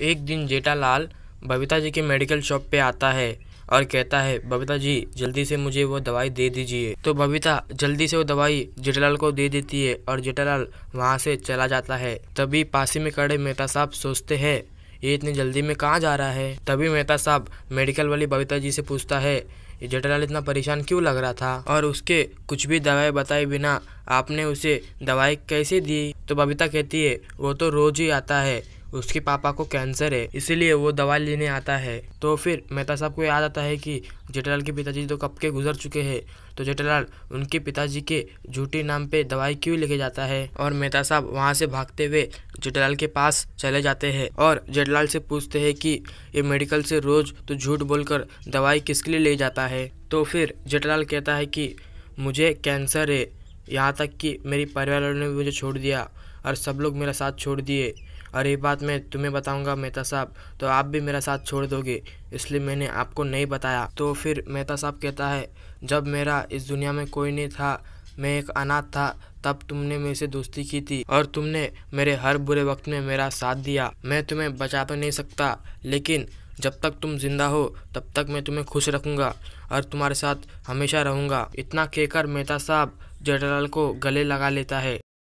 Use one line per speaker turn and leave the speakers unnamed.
एक दिन जेठालाल बबीता जी के मेडिकल शॉप पे आता है और कहता है, बबीता जी जल्दी से मुझे वो दवाई दे दीजिए। तो बबीता जल्दी से वो दवाई जेठालाल को दे देती है और जेठालाल वहाँ से चला जाता है। तभी पास ही में खड़े मेहता साहब सोचते हैं, ये इतनी जल्दी में कहाँ जा रहा है। तभी मेहता साहब मेडिकल वाली बबीता जी से पूछता है, ये जेठालाल इतना परेशान क्यों लग रहा था और उसके कुछ भी दवाई बताए बिना आपने उसे दवाई कैसे दी। तो बबीता कहती है, वो तो रोज ही आता है, उसके पापा को कैंसर है इसीलिए वो दवाई लेने आता है। तो फिर मेहता साहब को याद आता है कि जेठालाल के पिताजी तो कब के गुजर चुके हैं, तो जेठालाल उनके पिताजी के झूठे नाम पे दवाई क्यों लेके जाता है। और मेहता साहब वहाँ से भागते हुए जेठालाल के पास चले जाते हैं और जेठालाल से पूछते हैं कि ये मेडिकल से रोज तो झूठ बोलकर दवाई किसके लिए ले जाता है। तो फिर जेठालाल कहता है कि मुझे कैंसर है, यहाँ तक कि मेरी परिवार वालों ने भी मुझे छोड़ दिया और सब लोग मेरा साथ छोड़ दिए, और ये बात मैं तुम्हें बताऊंगा मेहता साहब तो आप भी मेरा साथ छोड़ दोगे, इसलिए मैंने आपको नहीं बताया। तो फिर मेहता साहब कहता है, जब मेरा इस दुनिया में कोई नहीं था, मैं एक अनाथ था, तब तुमने मेरे से दोस्ती की थी और तुमने मेरे हर बुरे वक्त में मेरा साथ दिया। मैं तुम्हें बचा तो नहीं सकता, लेकिन जब तक तुम जिंदा हो तब तक मैं तुम्हें खुश रखूंगा और तुम्हारे साथ हमेशा रहूंगा। इतना कहकर मेहता साहब जेठालाल को गले लगा लेता है।